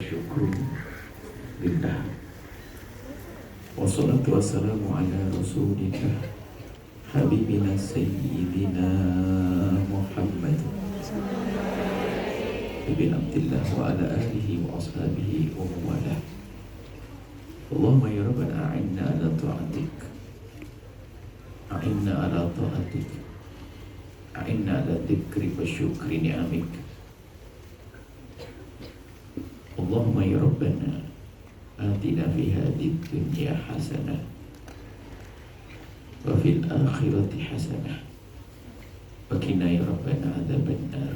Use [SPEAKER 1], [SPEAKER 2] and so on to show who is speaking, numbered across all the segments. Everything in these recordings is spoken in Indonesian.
[SPEAKER 1] syukru lillah. Wassalatu wassalamu ala rasulika habibina sayyidina Muhammad ibn Abdillah wa ala alihi wa ashabihi wa mawalah. Allahumma ya Rabbana a'inna ala ta'atik, a'inna ala ta'atik, a'inna ala dzikri wa syukri ni'amik. Allahumma ya Rabbana atina fi hadhihi dunya hasanah wa fil akhirati hasanah wa qina ya Rabbana adzaban nar.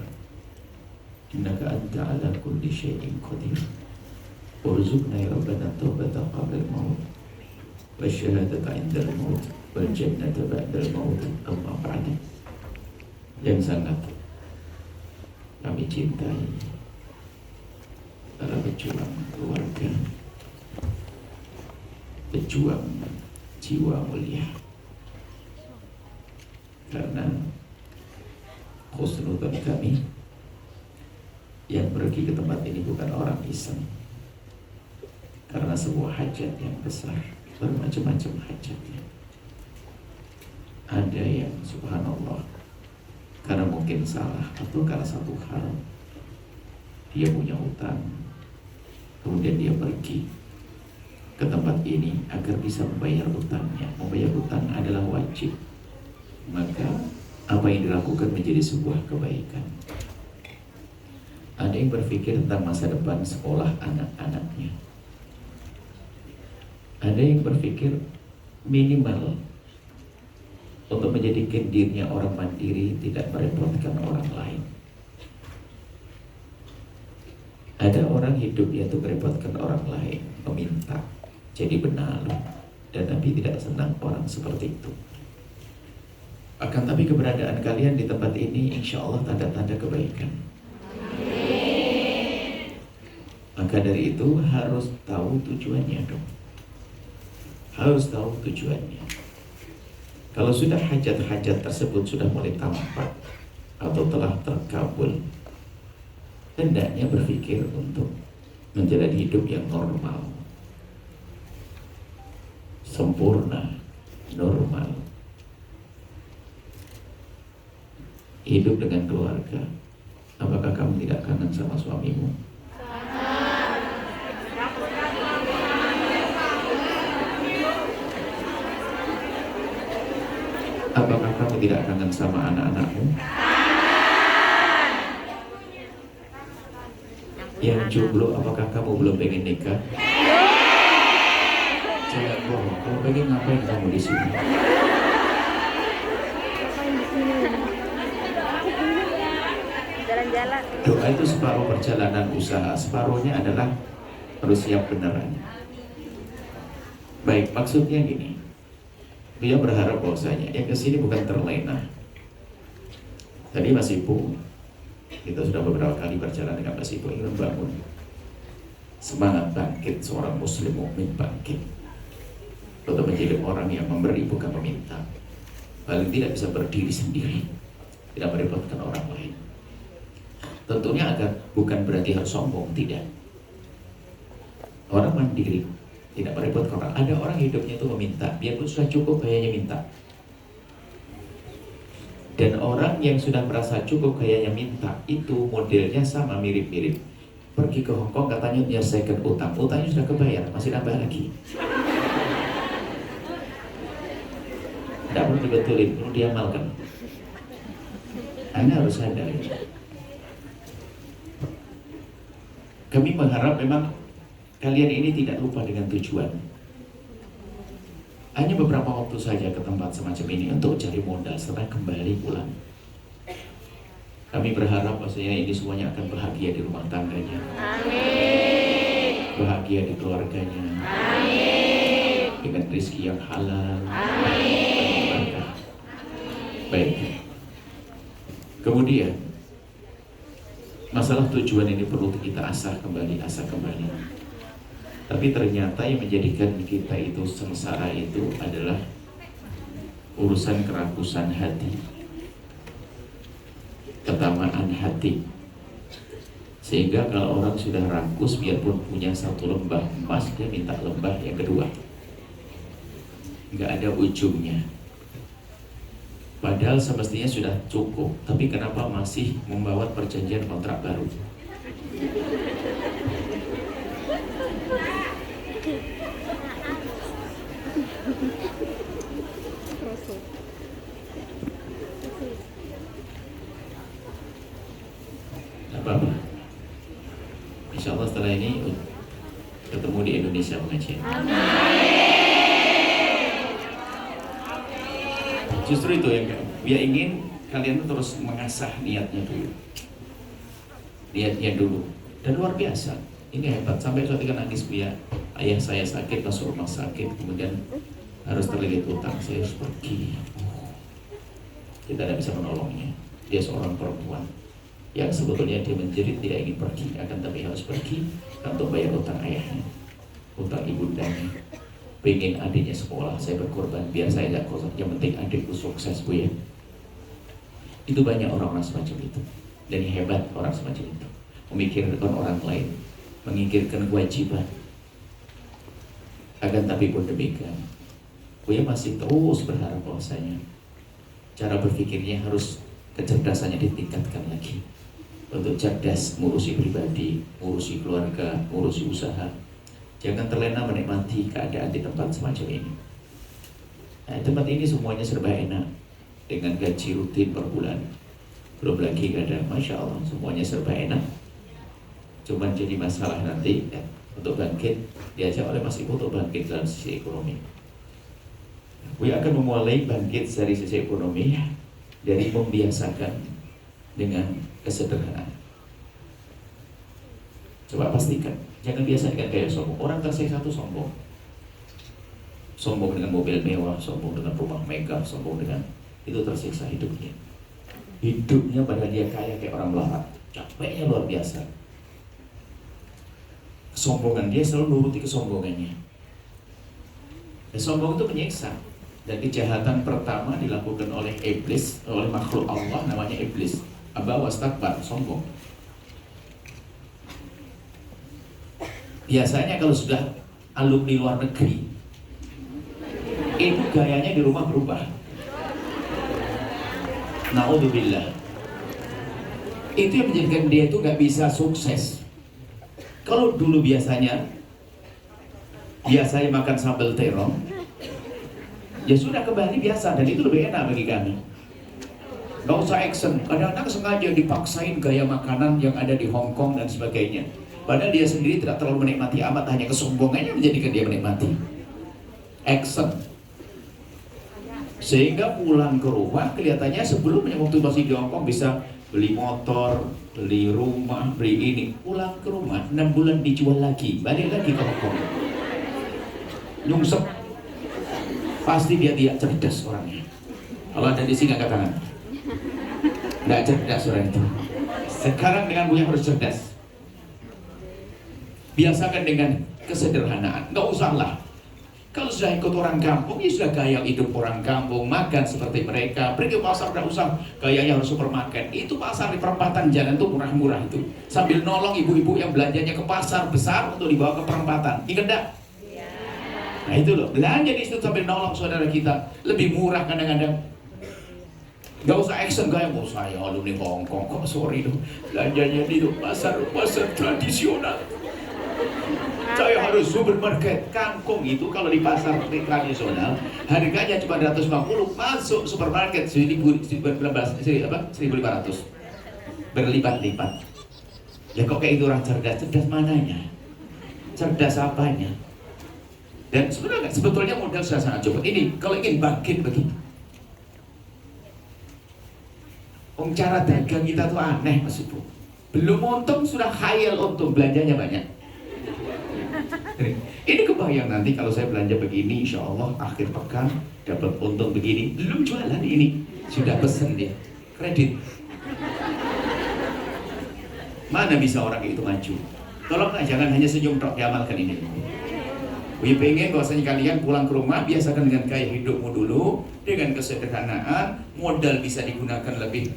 [SPEAKER 1] Innaka anta ala kulli syai'in qadir. Warzuqna ya Rabbana taubata qabla al-maut wa syahadata 'inda al-maut wal jannata ba'da al-maut. Amma ba'd. Yang sangat kami cintai para pejuang keluarga, pejuang jiwa mulia, karena khusnudzon kami yang pergi ke tempat ini bukan orang iseng, karena sebuah hajat yang besar, bermacam-macam hajatnya. Ada yang subhanallah karena mungkin salah atau karena satu hal dia punya hutang, kemudian dia pergi ke tempat ini agar bisa membayar hutangnya. Membayar hutang adalah wajib, maka apa yang dilakukan menjadi sebuah kebaikan. Ada yang berpikir tentang masa depan sekolah anak-anaknya. Ada yang berpikir minimal untuk menjadikan dirinya orang mandiri, tidak merepotkan orang lain. Ada orang hidupnya untuk merepotkan orang lain, meminta, jadi benalu, dan Nabi tidak senang orang seperti itu. Akan tapi keberadaan kalian di tempat ini insya Allah tanda-tanda kebaikan. Maka dari itu harus tahu tujuannya dong. Harus tahu tujuannya. Kalau sudah hajat-hajat tersebut sudah mulai tampak atau telah terkabul, hendaknya berpikir untuk menjalani hidup yang normal, sempurna, normal. Hidup dengan keluarga. Apakah kamu tidak kangen sama suamimu? Apakah kamu tidak kangen sama anak-anakmu? Yang jomblo, apakah kamu belum pengen nikah? Jangan bohong, kalau pengen ngapain kamu di sini?
[SPEAKER 2] Jalan-jalan.
[SPEAKER 1] Doa itu separuh perjalanan usaha, separuhnya adalah harus siap beneran. Baik, maksudnya gini. Dia berharap bahwasanya yang kesini bukan terlena. Tadi Mas Ibu, kita sudah beberapa kali berjalan dengan Mas Ibu, ingin membangun semangat bangkit seorang muslim mukmin bangkit untuk menjadi orang yang memberi bukan meminta. Paling tidak bisa berdiri sendiri, tidak merepotkan orang lain. Tentunya bukan berarti harus sombong, tidak. Orang mandiri, tidak merepotkan orang. Ada orang hidupnya itu meminta, biarpun sudah cukup kayaknya minta. Dan orang yang sudah merasa cukup kayaknya minta, itu modelnya sama, mirip-mirip. Pergi ke Hongkong katanya menyelesaikan utang, utangnya sudah kebayar, masih nambah lagi. Tidak perlu dibetulin, perlu diamalkan. Anda harus sadar. Kami mengharap memang kalian ini tidak lupa dengan tujuan. Hanya beberapa waktu saja ke tempat semacam ini untuk cari modal setelah kembali pulang. Kami berharap bahwasanya ini semuanya akan bahagia di rumah tangganya. Amin. Bahagia di keluarganya. Amin. Dengan rezeki yang halal. Amin. Baik. Kemudian masalah tujuan ini perlu kita asah kembali. Tapi ternyata yang menjadikan kita itu sengsara itu adalah urusan kerakusan hati, ketamaan hati. Sehingga kalau orang sudah rakus, biarpun punya satu lembah emas, dia minta lembah yang kedua. Nggak ada ujungnya. Padahal semestinya sudah cukup, tapi kenapa masih membawa perjanjian kontrak baru? Apa-apa. Insya Allah setelah ini ketemu di Indonesia pengajian. Justru itu yang dia ingin kalian terus mengasah niatnya dulu. Niatnya dulu. Dan luar biasa. Ini hebat. Sampai ketika nangis Buya, ayah saya sakit masuk rumah sakit, kemudian harus terlilit utang, saya harus pergi. Kita tidak bisa menolongnya. Dia seorang perempuan yang sebetulnya dia menjerit, tidak ingin pergi, akan tapi harus pergi untuk bayar utang ayahnya, utang ibundanya. Pengen adiknya sekolah, saya berkorban biar saya tidak kosong, yang penting adikku sukses Bu ya. Itu banyak orang-orang semacam itu. Dan hebat orang semacam itu, memikirkan orang lain, mengikirkan kewajiban. Akan tapi pun demikian, Buya masih terus berharap bahwasanya cara berpikirnya harus, kecerdasannya ditingkatkan lagi. Untuk cerdas ngurusi pribadi, ngurusi keluarga, ngurusi usaha. Jangan terlena menikmati keadaan di tempat semacam ini. Nah, tempat ini semuanya serba enak, dengan gaji rutin per bulan. Belum lagi ada, Masya Allah, semuanya serba enak. Cuman jadi masalah nanti ya, untuk bangkit, diajak oleh Mas Ibu untuk bangkit dalam sisi ekonomi. Buya akan memulai bangkit dari sisi ekonomi dari membiasakan dengan kesederhanaan. Coba pastikan, jangan biasa dengan gaya sombong. Orang tersiksa itu sombong. Sombong dengan mobil mewah, sombong dengan rumah megah, sombong dengan itu tersiksa hidupnya. Hidupnya padahal dia kaya kayak orang melarat, capeknya luar biasa. Kesombongan dia selalu nuruti kesombongannya. Dan sombong itu menyiksa. Dan kejahatan pertama dilakukan oleh iblis, oleh makhluk Allah namanya iblis. Aba wastakbar, sombong. Biasanya kalau sudah alumni luar negeri, itu gayanya di rumah berubah. Na'udzubillah. Itu yang menjadikan dia itu gak bisa sukses. Kalau dulu biasanya makan sambal terong, ya sudah kembali biasa, dan itu lebih enak bagi kami. Gak usah action. Kadang-kadang sengaja dipaksain gaya makanan yang ada di Hong Kong dan sebagainya. Padahal dia sendiri tidak terlalu menikmati amat, hanya kesombongannya menjadikan dia menikmati. Action. Sehingga pulang ke rumah kelihatannya sebelumnya waktu masih di Hong Kong bisa beli motor, beli rumah, beli ini. Pulang ke rumah 6 bulan dijual lagi, balik lagi ke Hong Kong. Nyungsep. Pasti dia tidak cerdas orangnya. Kalau ada di sini angkat tangan. Tidak cerdas orang itu. Sekarang dengan Buya harus cerdas. Biasakan dengan kesederhanaan. Nggak usahlah. Kalau sudah ikut orang kampung, ya sudah gaya hidup orang kampung, makan seperti mereka. Pergi ke pasar, tidak usah gayanya harus supermarket. Itu pasar di perempatan jalan itu murah-murah itu. Sambil nolong ibu-ibu yang belanjanya ke pasar besar untuk dibawa ke perempatan. Ingat tak? Nah itu loh, belanja di situ sambil nolong saudara kita. Lebih murah kadang-kadang. Gak usah action gaya, mau saya alumni Hong Kong, kok sorry dong. Belanjanya di pasar tradisional. Saya harus supermarket. Kangkung itu kalau di pasar tradisional harganya cuma 250, masuk supermarket 1.500, berlipat-lipat. Ya kok kayak itu orang cerdas? Cerdas mananya? Cerdas apanya? Dan sebetulnya modal sudah sangat cukup. Ini kalau ingin bangkit begitu. Cara dagang kita tuh aneh Mas Ibu. Belum untung sudah khayal untung, belanjanya banyak. Ini kebayang nanti kalau saya belanja begini, insya Allah akhir pekan dapat untung begini. Belum jualan ini, sudah pesen dia kredit. Mana bisa orang itu maju? Tolonglah jangan hanya senyum tok, diamalkan ini. Wih pengen bahwasanya kalian pulang ke rumah biasakan dengan gaya hidupmu dulu, dengan kesederhanaan, modal bisa digunakan lebih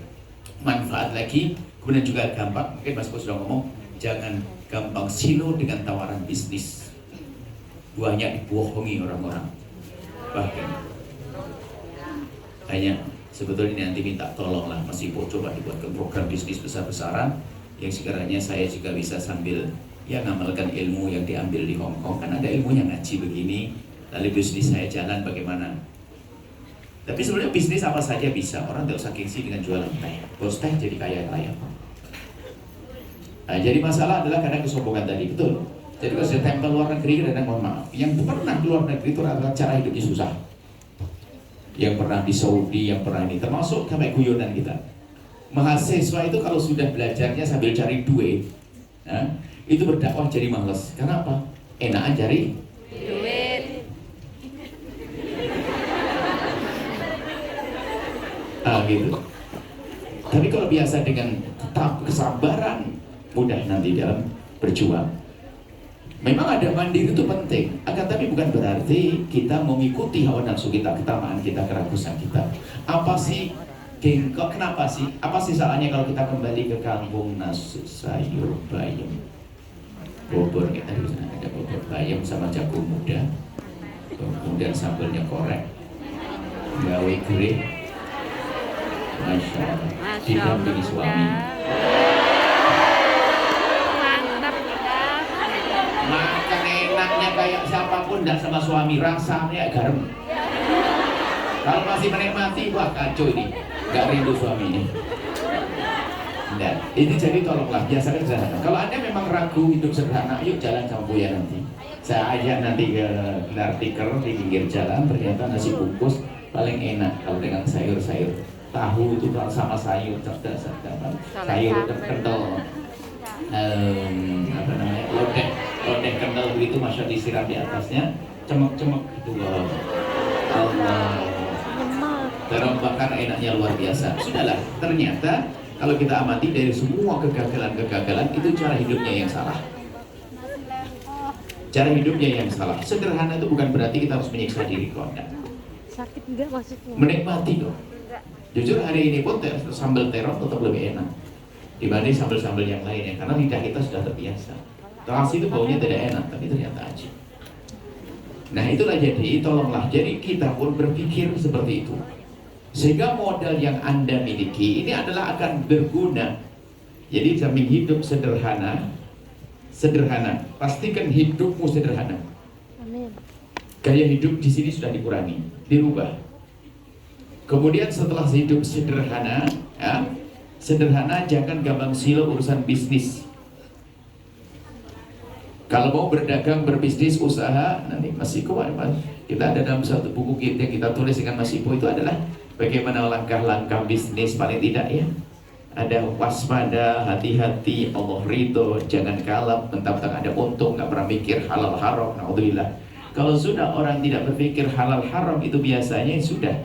[SPEAKER 1] manfaat lagi, kemudian juga gampang. Mungkin Mas Bos sudah ngomong jangan gampang silo dengan tawaran bisnis. Banyak dibohongi orang-orang. Bahkan hanya sebetulnya nanti minta tolonglah Mas Ipo, coba dibuatkan program bisnis besar-besaran yang sekiranya saya juga bisa sambil ya ngamalkan ilmu yang diambil di Hong Kong, kan ada ilmunya ngaji begini, lalu bisnis saya jalan bagaimana. Tapi sebenarnya bisnis apa saja bisa, orang tidak usah gengsi dengan jualan teh, bos teh jadi kaya raya. Nah, jadi masalah adalah kadang kesombongan tadi, betul. Jadi kalau saya tempel luar negeri, kadang mohon maaf, yang pernah keluar negeri itu adalah cara hidupnya susah. Yang pernah di Saudi, yang pernah ini, termasuk sampai guyonan kita. Mahasiswa itu kalau sudah belajarnya sambil cari duit, nah, itu berdakwah jadi males. Kenapa? Enakan cari duit. Gitu. Tapi kalau biasa dengan tetap kesabaran, mudah nanti dalam berjuang. Memang ada mandiri itu penting, akan tapi bukan berarti kita mengikuti hawa nafsu kita, ketamaan kita, keragusan kita. Apa sih kok kenapa sih? Apa sih salahnya kalau kita kembali ke kampung nasi sayur bayam, bobor kita di sana ada bobor bayam sama jagung muda, kemudian sambalnya korek, gawe gurih, masya Allah, didampingi suami. Makan enaknya kayak siapapun, tidak sama suami, rasanya garam. Kalau masih menikmati, wah kacau ini, gak rindu suami ini. Nah, ini jadi tolonglah biasakan sederhana. Kalau Anda memang ragu hidup sederhana, yuk jalan sama Buya nanti. Saya ajak nanti ke gelar tikar di pinggir jalan, ternyata nasi bungkus paling enak kalau dengan sayur-sayur. Tahu itu kalau sama sayur cerdas, sayur kental, apa namanya, lodeh kental begitu, masya disiram di atasnya, cemek-cemek gitu. Allah. Terong bakar enaknya luar biasa. Sudahlah, ternyata kalau kita amati dari semua kegagalan-kegagalan itu cara hidupnya yang salah. Cara hidupnya yang salah. Sederhana itu bukan berarti kita harus menyiksa diri kok.
[SPEAKER 2] Sakit enggak maksudnya?
[SPEAKER 1] Menikmati dong. Jujur hari ini pun sambal terong tetap lebih enak dibanding sambal-sambal yang lainnya, karena lidah kita sudah terbiasa. Terasi itu baunya tidak enak, tapi ternyata aja. Nah itulah, jadi tolonglah, jadi kita pun berpikir seperti itu. Sehingga modal yang Anda miliki ini adalah akan berguna. Jadi jamin hidup sederhana, pastikan hidupmu sederhana.
[SPEAKER 2] Amin.
[SPEAKER 1] Gaya hidup di sini sudah dikurangi, dirubah. Kemudian setelah hidup sederhana, ya, sederhana, jangan gampang silo urusan bisnis. Kalau mau berdagang, berbisnis, usaha, nanti Mas Iko, kita ada dalam satu buku kita yang kita tulis dengan Mas Iko itu adalah bagaimana langkah-langkah bisnis paling tidak ya. Ada waspada, hati-hati, Allah ridho, jangan kalap, mentang-mentang ada untung, nggak pernah mikir halal haram, naudzubillah. Kalau sudah orang tidak berpikir halal haram, itu biasanya sudah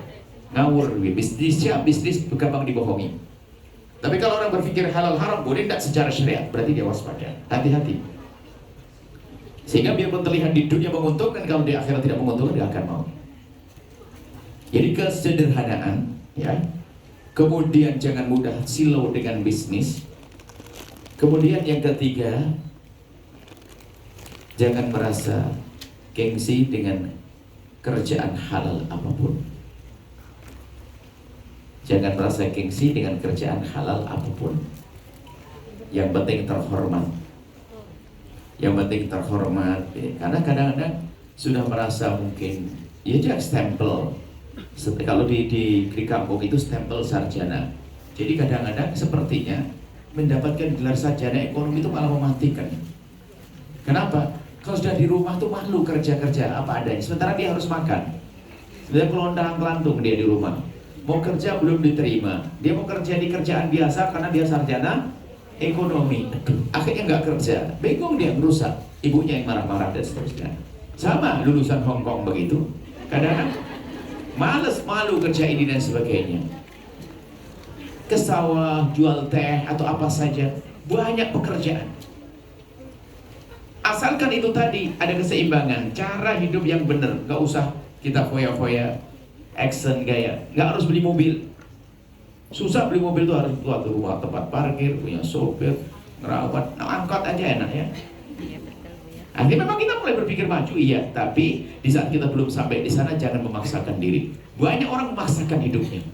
[SPEAKER 1] ngawur, bisnisnya bisnis gampang dibohongi. Tapi kalau orang berpikir halal haram, boleh tidak secara syariat, berarti dia waspada, hati-hati. Sehingga biarpun terlihat di dunia menguntungkan, kalau di akhirat tidak menguntungkan, dia akan mau. Jadi kesederhanaan, ya. Kemudian jangan mudah silau dengan bisnis. Kemudian yang ketiga, jangan merasa gengsi dengan kerjaan halal apapun. Jangan merasa gengsi dengan kerjaan halal apapun. Yang penting terhormat. Yang penting terhormat. Karena kadang-kadang sudah merasa mungkin, ya jangan stempel. Kalau di kampung itu stempel sarjana. Jadi kadang-kadang sepertinya mendapatkan gelar sarjana ekonomi itu malah mematikan. Kenapa? Kalau sudah di rumah tuh malu kerja-kerja apa adanya. Sementara dia harus makan. Dia kelontang-kelantung dia di rumah. Mau kerja belum diterima. Dia mau kerja di kerjaan biasa karena dia sarjana ekonomi. Akhirnya nggak kerja. Bingung dia, merusak. Ibunya yang marah-marah dan seterusnya. Sama lulusan Hong Kong begitu. Kadang-kadang males, malu kerja ini dan sebagainya. Ke sawah, jual teh atau apa saja, banyak pekerjaan. Asalkan itu tadi ada keseimbangan, cara hidup yang benar. Gak usah kita foya-foya, action gaya. Gak harus beli mobil. Susah beli mobil itu, harus buat rumah tempat parkir, punya sopir, ngerawat, angkot aja enak ya.
[SPEAKER 2] Iya betul Bu ya.
[SPEAKER 1] Akhirnya memang kita mulai berpikir maju, iya, tapi di saat kita belum sampai di sana jangan memaksakan diri. Banyak orang memaksakan hidupnya.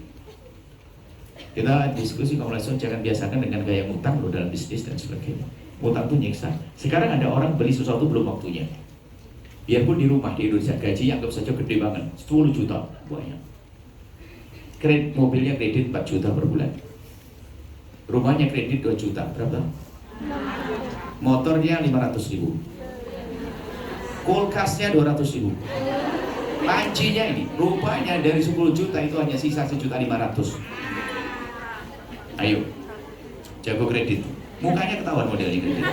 [SPEAKER 1] Kita diskusi komunikasi, jangan biasakan dengan gaya ngutang loh dalam bisnis dan sebagainya. Ngutang tuh nyiksa. Sekarang ada orang beli sesuatu belum waktunya. Biarpun di rumah di Indonesia gaji anggap saja gede banget, 10 juta banyak. Kredit mobilnya kredit 4 juta per bulan. Rumahnya kredit 2 juta, berapa? Motornya 500 ribu. Kulkasnya 200 ribu. Pancinya ini, rupanya dari 10 juta itu hanya sisa 1.500.000. Ayo, jago kredit. Mukanya ketahuan modelnya kredit.